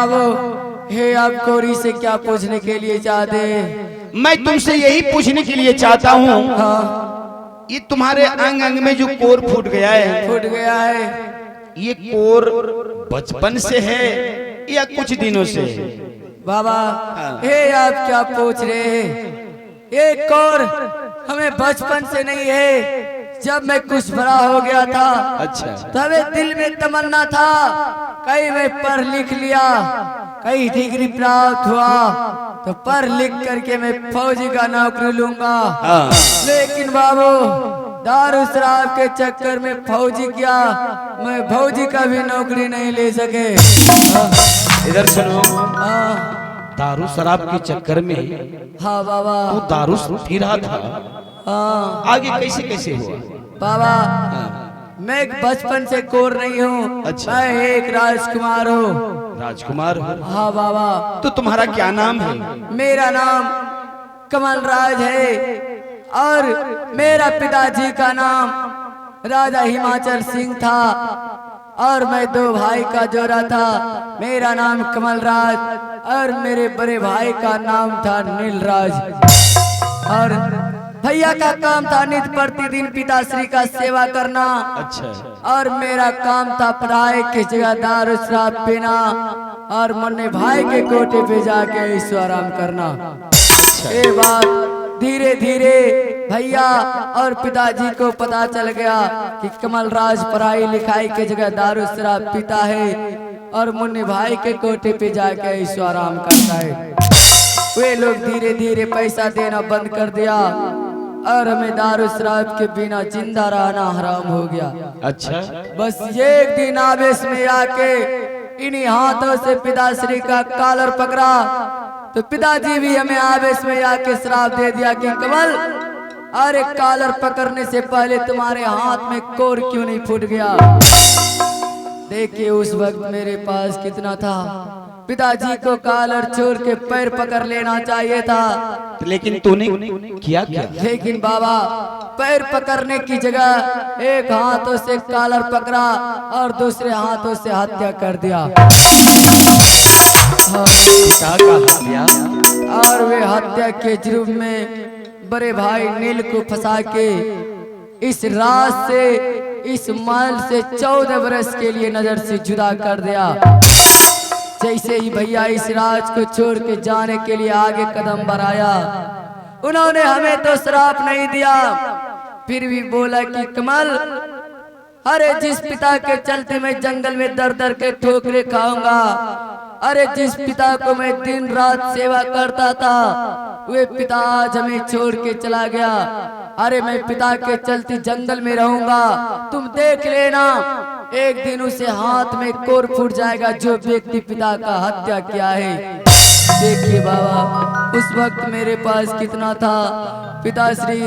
बाबू, हे आप कोरी से क्या पूछने के लिए चाहते हैं? मैं तुमसे यही पूछने के लिए चाहता हूँ, हाँ, ये तुम्हारे अंग अंग में जो कोर फूट गया है, फूट गया है। ये कोर बचपन से है या कुछ दिनों से है? बाबा, हे आप क्या पूछ रहे हैं? ये कोर हमें बचपन से नहीं है, जब मैं कुछ बड़ा हो गया था। अच्छा, तब दिल में तमन्ना था, कहीं मैं पढ़ लिख लिया, कहीं डिग्री प्राप्त हुआ तो पढ़ लिख करके मैं फौजी का नौकरी लूंगा। लेकिन बाबू, दारू शराब के चक्कर में फौजी किया, मैं फौजी का भी नौकरी नहीं ले सके। इधर सुनो, हाँ दारू शराब के चक्कर में हाँ बाबा, वो दारू पी रहा था, हाँ आगे कैसे कैसे हुआ? बाबा, मैं बचपन से कोर नहीं हूँ। अच्छा। मैं एक राजकुमार हूँ। राजकुमार हो? हाँ बाबा। तो तुम्हारा क्या नाम है? मेरा नाम कमल राज है और मेरा पिताजी का नाम राजा हिमाचल सिंह था और मैं दो भाई का जोड़ा था। मेरा नाम कमल राज और मेरे बड़े भाई का नाम था नीलराज। और भैया का काम था नित्य प्रतिदिन पिताश्री का सेवा करना। अच्छा। और मेरा काम था पढ़ाई की जगह दारू शराब पीना और मुन्ने भाई के कोठे पे जाके ईश्वर आराम करना। ये बात धीरे धीरे भैया और पिताजी को पता चल गया कि कमल राज पढ़ाई लिखाई की जगह दारू शराब पीता है और मुन्ने भाई के कोठे पे जाके ईश्वर आराम करता है। वे लोग धीरे धीरे पैसा देना बंद कर दिया और हमें दारू शराब के बिना जिंदा रहना हराम हो गया। अच्छा। बस एक दिन आवेश में आके इन्हीं हाथों से पिताश्री का कॉलर पकड़ा तो पिताजी भी हमें आवेश में आके श्राप दे दिया कि कमल, अरे कॉलर पकड़ने से पहले तुम्हारे हाथ में कोर क्यों नहीं फूट गया? देखिए उस वक्त मेरे पास कितना था। पिताजी को कॉलर छोड़ के पैर पकड़ लेना चाहिए था, लेकिन तूने किया क्या? लेकिन बाबा, पैर पकड़ने की जगह एक हाथों से कॉलर पकड़ा और दूसरे हाथों से हत्या कर दिया। पिता का हत्या? और वे हत्या के जुर्म में बड़े भाई नील को फंसा के इस रात से, इस महल से 14 बरस के लिए नजर से जुदा कर दिया। जैसे ही भैया इस राज को छोड़ के जाने के लिए आगे कदम बढ़ाया, उन्होंने हमें तो श्राप नहीं दिया, फिर भी बोला कि कमल, अरे जिस पिता के चलते मैं जंगल में दर दर के ठोकरे खाऊंगा, अरे जिस पिता को मैं दिन रात सेवा करता था, वे पिता आज हमें छोड़ के चला गया। अरे मैं पिता के चलते जंगल में रहूंगा, तुम देख लेना एक दिन उसे हाथ में कोर फूट जाएगा जो व्यक्ति पिता का हत्या किया है। देखिए बाबा, उस वक्त मेरे पास कितना था। पिताश्री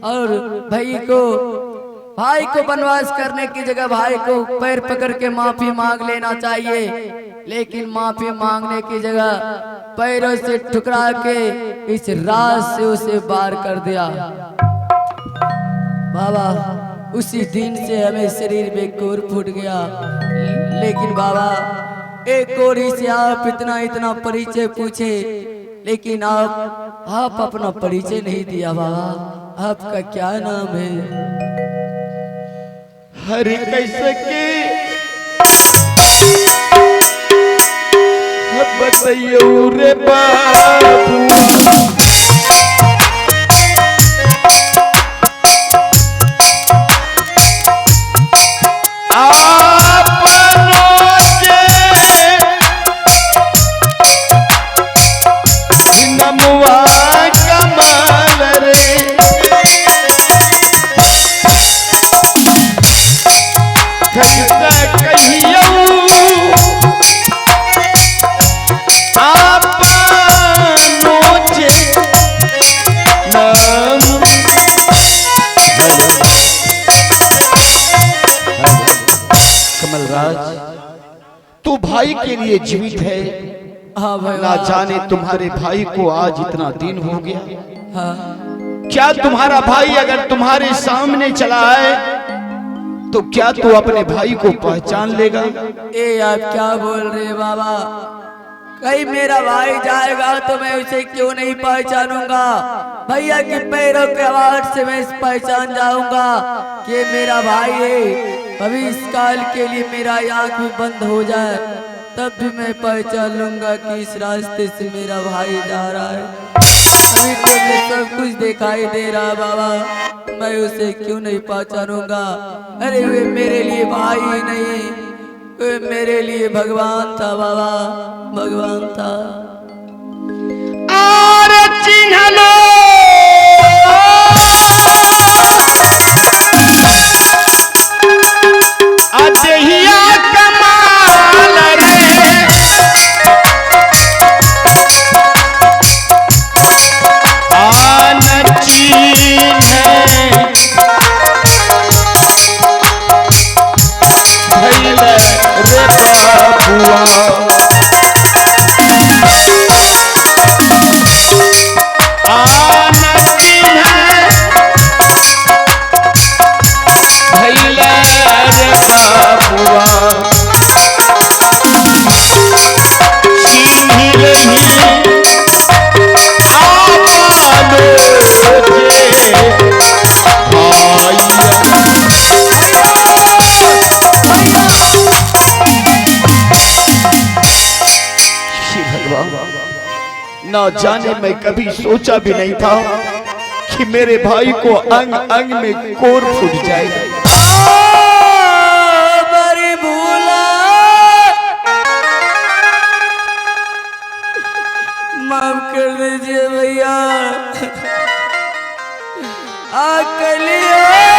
और भाई को वनवास करने की जगह भाई को पैर पकड़ के माफी मांग लेना चाहिए, लेकिन माफी मांगने की जगह पैरों से ठुकरा के इस राज से उसे बाहर कर दिया। बाबा, उसी दिन से हमें शरीर में कोर फूट गया। लेकिन बाबा, एक कोरी से आप इतना इतना परिचय पूछे, लेकिन आप अपना परिचय नहीं दिया। बाबा, आपका क्या नाम है? हरि कैसे के बताइयो रे बाबू, तू भाई के लिए जीवित है। हाँ भाई, ना जाने तुम्हारे भाई को आज इतना दिन हो गया। हाँ। क्या तुम्हारा भाई अगर तुम्हारे सामने चला आए तो क्या तू अपने भाई को पहचान लेगा? ए आप क्या बोल रहे बाबा? कहीं मेरा भाई जाएगा तो मैं उसे क्यों नहीं पहचानूंगा। भैया की पैरों के आवाज से मैं पहचान जाऊंगा कि ये मेरा भाई है। भविष्य काल के लिए मेरा आंख भी बंद हो जाए तब भी मैं पहचान लूंगा कि इस रास्ते से मेरा भाई जा रहा है। अभी तो मुझे सब कुछ दिखाई दे रहा बाबा, मैं उसे क्यों नहीं पहचानूंगा। अरे वे मेरे लिए भाई ही नहीं, वे मेरे लिए भगवान था बाबा, भगवान था। और चिन्ह लो अजहिया कमाल रे, आन चिन्ह भइल रे बाबुआ, आन चिन्ह भइल रे बाबुआ, चिन्ह रही आवालो जे ना जाने मैं कभी सोचा भी नहीं था कि मेरे भाई को अंग अंग में कोर फूट जाएगा। बड़ी भूला, माफ कर दीजिए भैया। आकलिया भैया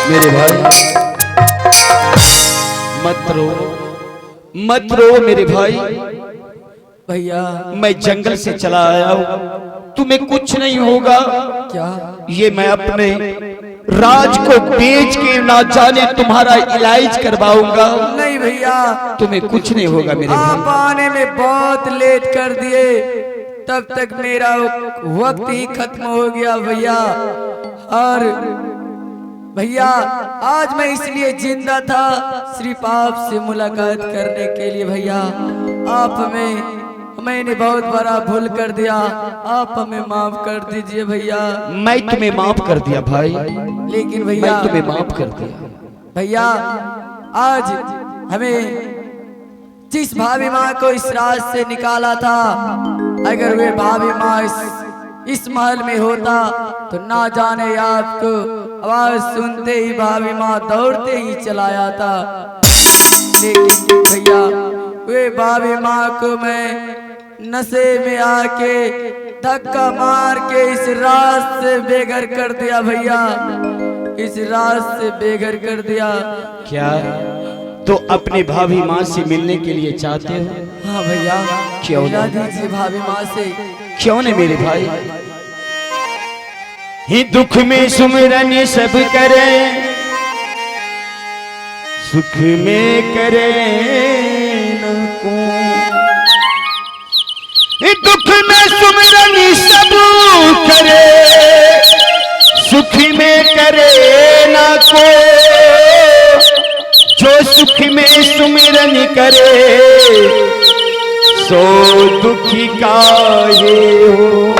मेरे भाई मत रो मेरे भाई। भैया मैं जंगल से चला आया हूँ, तुम्हें कुछ नहीं होगा। क्या ये मैं अपने राज को बेच के ना जाने तुम्हारा इलाज करवाऊंगा। नहीं भैया, तुम्हें कुछ नहीं होगा मेरे आप भाई। आने में बहुत लेट कर दिए, तब तक मेरा वक्त ही खत्म हो गया भैया। और भैया आज मैं इसलिए जिंदा था सिर्फ आपसे मुलाकात करने के लिए। भैया मैंने बहुत बड़ा भूल कर दिया, आप हमें माफ कर दीजिए भैया। मैं तुम्हें माफ कर दिया भाई, लेकिन भैया मैं तुम्हें माफ कर दिया। भैया आज हमें जिस भाभी माँ को इस राज से निकाला था, अगर वे भाभी माँ इस महल में होता तो ना जाने आपको आवाज सुनते ही भाभी माँ दौड़ते ही चलाया था। लेकिन भैया वे भाभी माँ को मैं नशे में आके धक्का मार के इस राज से बेघर कर दिया भैया, इस राज से बेघर कर दिया। क्या तो अपने भाभी माँ से मिलने के लिए चाहते हो? हाँ भैया, क्यों मिला दीजिए भाभी माँ से। क्यों नहीं मेरे भाई। ही दुख में सुमिरन सब करे, सुख में करे न को। ही दुख में सुमिरन सब करे, सुख में करे न को। जो सुख में सुमिरन करे, सो दुखी काहे हो।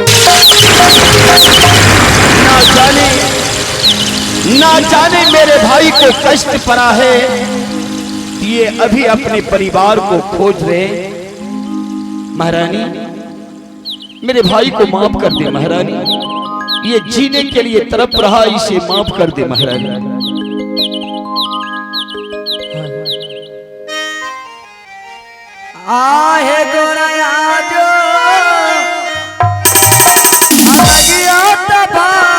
ना जाने मेरे भाई को कष्ट पड़ा है, ये अभी अपने परिवार को खोज रहे। महारानी, मेरे भाई को माफ कर दे महारानी, ये जीने के लिए तड़प रहा, इसे माफ कर दे महारानी। आहे गोराया जो अलगिया तबाब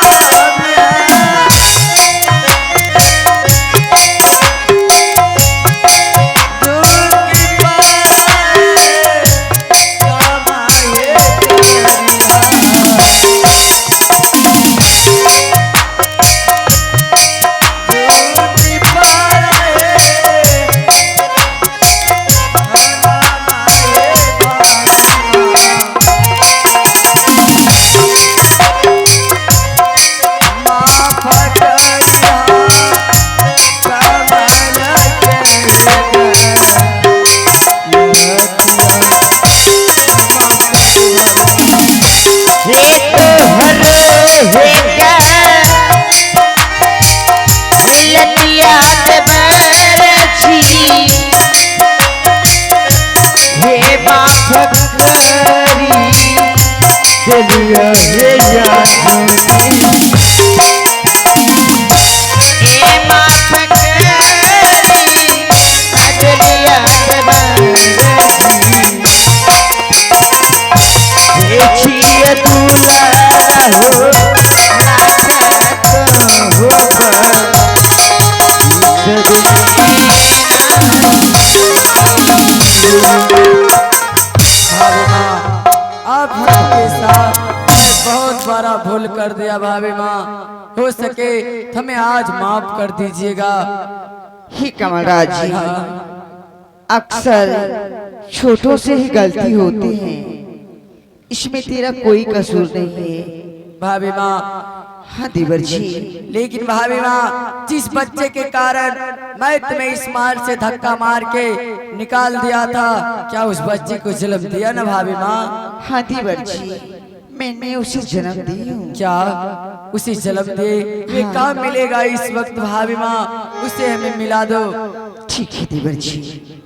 भूल कर दिया भाभी माँ, हो सके हमें आज माफ कर दीजिएगा। ही कमलराज जी, अक्सर छोटों से ही गलती होती है, इसमें तेरा कोई कसूर नहीं है भाभी माँ। हाँ देवर जी, लेकिन भाभी माँ, जिस बच्चे के कारण मैं तुम्हें इस मार से धक्का मार के निकाल दिया था, क्या उस बच्चे को जन्म दिया ना भाभी माँ? हाँ देवर जी, मैंने उसे जन्म दी हूँ। क्या उसे जन्म दे? ये कहाँ मिलेगा इस वक्त भाभी माँ? उसे हमें मिला दो। ठीक है देवर जी।